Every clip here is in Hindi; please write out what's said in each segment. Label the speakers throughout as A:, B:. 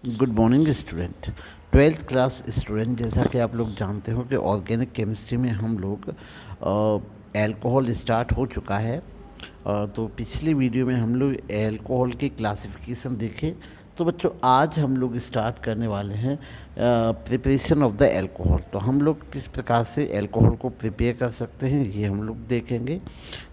A: Good morning student. Twelfth class student, जैसा कि आप लोग जानते हो कि ऑर्गेनिक केमिस्ट्री में हम लोग अल्कोहल स्टार्ट हो चुका है। तो पिछली वीडियो में हम लोग अल्कोहल की क्लासिफिकेशन देखे। तो बच्चों, आज हम लोग स्टार्ट करने वाले हैं प्रिपरेशन ऑफ द अल्कोहल। तो हम लोग किस प्रकार से अल्कोहल को प्रिपेयर कर सकते हैं ये हम लोग देखेंगे।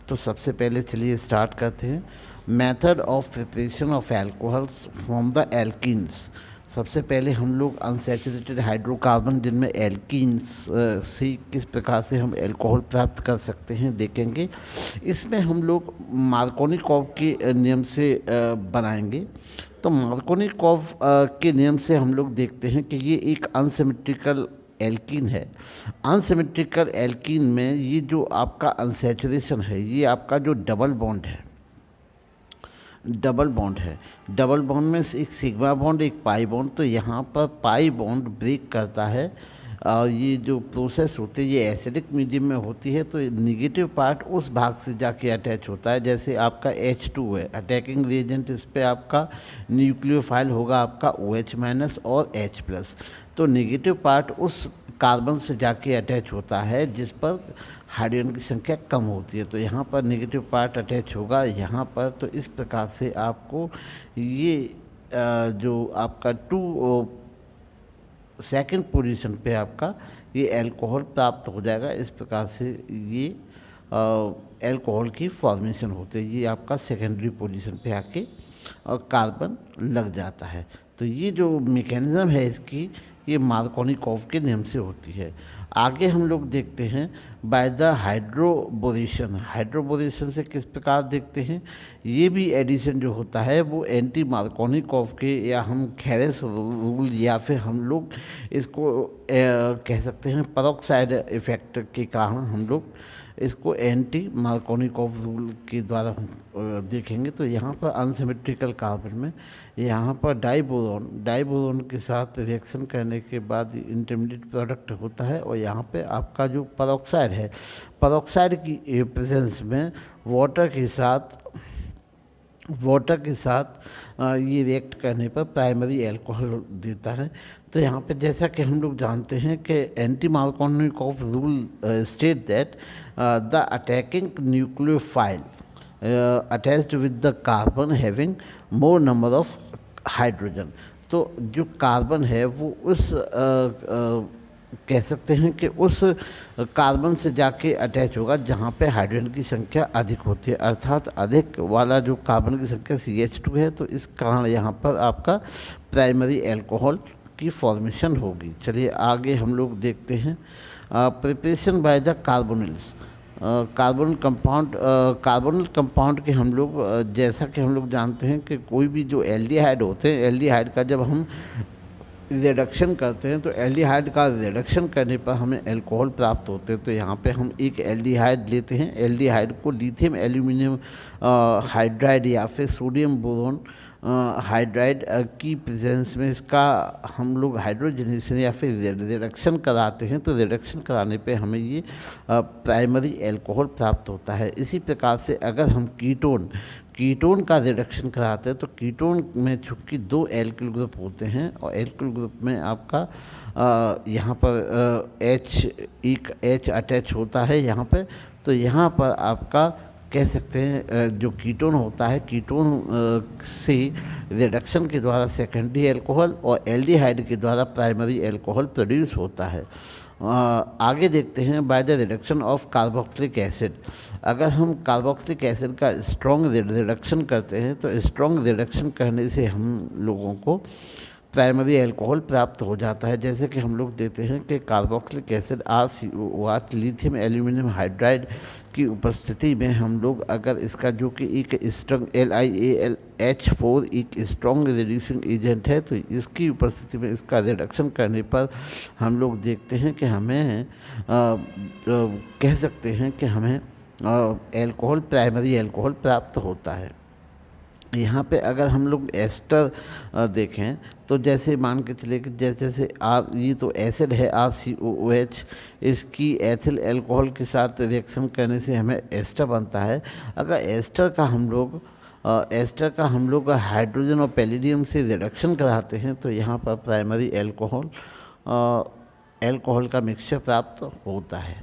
A: तो सबसे पहले चलिए स्टार्ट करते हैं। Method of preparation of alcohols from the alkenes. सबसे पहले हम लोग अनसैचुरेटेड हाइड्रोकार्बन जिनमें एल्कीन्स से किस प्रकार से हम अल्कोहल प्राप्त कर सकते हैं देखेंगे। इसमें हम लोग मार्कोनिकॉव के नियम से बनाएंगे। तो मार्कोनिकॉव के नियम से हम लोग देखते हैं कि ये एक अनसिमेट्रिकल एल्कीन है। अनसिमेट्रिकल एल्कीन में ये जो आपका अनसैचुरेशन है, ये आपका जो डबल बॉन्ड है, डबल बॉन्ड में एक सिग्मा बॉन्ड एक पाई बॉन्ड। तो यहाँ पर पाई बॉन्ड ब्रेक करता है। और ये जो प्रोसेस होती है ये एसिडिक मीडियम में होती है। तो निगेटिव पार्ट उस भाग से जाके अटैच होता है। जैसे आपका H2 है, अटैकिंग रिएजेंट, इस पर आपका न्यूक्लियोफाइल होगा आपका OH- और H+। तो निगेटिव पार्ट उस कार्बन से जाके अटैच होता है जिस पर हाइड्रोजन की संख्या कम होती है। तो यहाँ पर नेगेटिव पार्ट अटैच होगा यहाँ पर। तो इस प्रकार से आपको ये जो आपका सेकंड पोजीशन पे आपका ये अल्कोहल प्राप्त हो जाएगा। इस प्रकार से ये अल्कोहल की फॉर्मेशन होती है। ये आपका सेकेंडरी पोजीशन पे आके और कार्बन लग जाता है। तो ये जो मैकेनिज़्म है इसकी, ये मार्कोनिकॉव के नियम से होती है। आगे हम लोग देखते हैं बाय द हाइड्रोबोरेशन। हाइड्रोबोरेशन से किस प्रकार देखते हैं, ये भी एडिशन जो होता है वो एंटी मार्कोनिकॉव के, या हम खेरेस रूल, या फिर हम लोग इसको कह सकते हैं पेरोक्साइड इफेक्ट के कारण हम लोग इसको एंटी मार्कोनिकॉव रूल के द्वारा देखेंगे। तो यहाँ पर अनसिमेट्रिकल कार्बन में यहाँ पर डाइबोरोन के साथ रिएक्शन करने के बाद इंटरमीडिएट प्रोडक्ट होता है। और यहाँ पे आपका जो पेरोक्साइड है, पेरोक्साइड की प्रेजेंस में वाटर के साथ ये रिएक्ट करने पर प्राइमरी अल्कोहल देता है। तो यहाँ पे जैसा कि हम लोग जानते हैं कि anti Markovnikov rule state that the attacking nucleophile attached with the carbon having more number of hydrogen. तो जो कार्बन है वो उस कह सकते हैं कि उस कार्बन से जाके अटैच होगा जहाँ पे हाइड्रोजन की संख्या अधिक होती है, अर्थात अधिक वाला जो कार्बन की संख्या CH2 है। तो इस कारण यहाँ पर आपका प्राइमरी अल्कोहल की फॉर्मेशन होगी। चलिए आगे हम लोग देखते हैं preparation by the carbonyls. Carbonyl compound के हम लोग जैसा कि हम लोग जानते हैं कि कोई भी जो एल्डिहाइड होते हैं, एल्डिहाइड का जब हम रिडक्शन करते हैं तो एल्डिहाइड का रिडक्शन करने पर हमें अल्कोहल प्राप्त होते हैं। तो यहाँ पे हम एक एल्डिहाइड लेते हैं, एल्डिहाइड को लिथियम एल्यूमिनियम हाइड्राइड या फिर सोडियम बोरोन हाइड्राइड की प्रेजेंस में इसका हम लोग हाइड्रोजनेशन या फिर रिडक्शन कराते हैं। तो रिडक्शन कराने पे हमें ये प्राइमरी अल्कोहल प्राप्त होता है। इसी प्रकार से अगर हम कीटोन का रिडक्शन कराते हैं तो कीटोन में चूँकि 2 एल्किल ग्रुप होते हैं और एल्किल ग्रुप में आपका यहाँ पर एक H अटैच होता है यहाँ पे। तो यहाँ पर आपका कह सकते हैं जो कीटोन होता है, कीटोन से रिडक्शन के द्वारा सेकेंडरी अल्कोहल और एल्डिहाइड के द्वारा प्राइमरी अल्कोहल प्रोड्यूस होता है। आगे देखते हैं by the reduction of carboxylic acid. अगर हम कार्बोक्सिलिक एसिड का स्ट्रॉन्ग रिडक्शन करते हैं तो स्ट्रॉन्ग रिडक्शन करने से हम लोगों को प्राइमरी अल्कोहल प्राप्त हो जाता है। जैसे कि हम लोग देते हैं कि carboxylic acid RCOH lithium aluminium hydride की उपस्थिति में हम लोग अगर इसका जो कि एक स्ट्रॉन्ग LiAlH4 एक स्ट्रॉन्ग रिड्यूसिंग एजेंट है, तो इसकी उपस्थिति में इसका रिडक्शन करने पर हम लोग देखते हैं कि हमें कह सकते हैं कि हमें अल्कोहल प्राइमरी अल्कोहल प्राप्त होता है। यहाँ पे अगर हम लोग एस्टर देखें तो जैसे मान के चले कि जैसे जैसे ये तो एसिड है RCOOH, इसकी एथिल अल्कोहल के साथ रिएक्शन करने से हमें एस्टर बनता है। अगर एस्टर का हम लोग एस्टर का हम लोग हाइड्रोजन और पैलिडियम से रिडक्शन कराते हैं तो यहाँ पर प्राइमरी एल्कोहल का मिक्सचर प्राप्त होता है।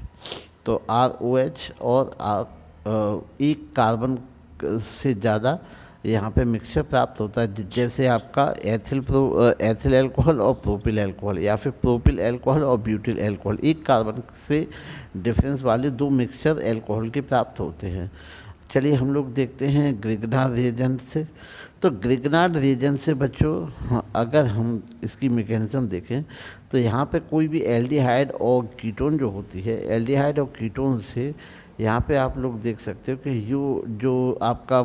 A: तो ROH और एक कार्बन से ज़्यादा यहाँ पे मिक्सचर प्राप्त होता है, जैसे आपका एथिल एल्कोहल और प्रोपिल एल्कोहल, या फिर प्रोपिल एल्कोहल और ब्यूटिल एल्कोहल, एक कार्बन से डिफरेंस वाले दो मिक्सचर एल्कोहल के प्राप्त होते हैं। चलिए हम लोग देखते हैं ग्रिग्नार्ड रिएजेंट से। तो ग्रिग्नार्ड रिएजेंट से बच्चों, हाँ, अगर हम इसकी मैकेनिज्म देखें तो यहाँ पे कोई भी एल्डिहाइड और कीटोन जो होती है, एल्डिहाइड और कीटोन से यहाँ पे आप लोग देख सकते हो कि जो आपका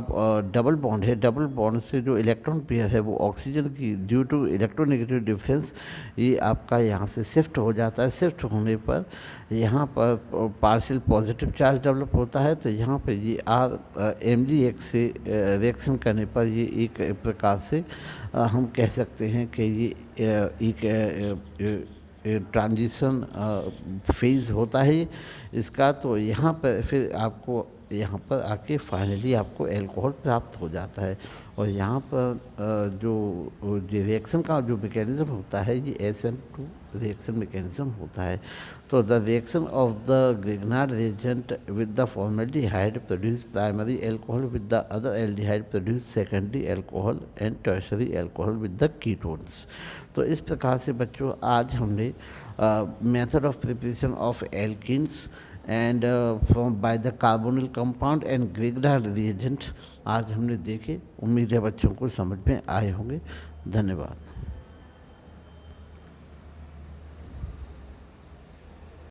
A: डबल बॉन्ड है, डबल बॉन्ड से जो इलेक्ट्रॉन पेयर है वो ऑक्सीजन की ड्यू टू इलेक्ट्रोनेगेटिव डिफरेंस ये आपका यहाँ से शिफ्ट हो जाता है। शिफ्ट होने पर यहाँ पर पार्शियल पॉजिटिव चार्ज डेवलप होता है। तो यहाँ पर ये MgX से रिएक्शन करने पर ये एक प्रकार से हम कह सकते हैं कि ये एक ट्रांजिशन फेज़ होता है इसका। तो यहाँ पर फिर आपको यहाँ पर आके फाइनली आपको एल्कोहल प्राप्त हो जाता है। और यहाँ पर जो रिएक्शन का जो मैकेनिज़्म होता है ये SN2 रिएक्शन मैकेनिज़्म होता है। तो the reaction of the Grignard reagent with the formaldehyde produce primary alcohol with the other aldehyde produce secondary alcohol and tertiary alcohol with the ketones. तो इस प्रकार से बच्चों आज हमने method of preparation of alkenes and from by the carbonyl compound and Grignard reagent आज हमने देखे। उम्मीद है बच्चों को समझ में आए होंगे। धन्यवाद।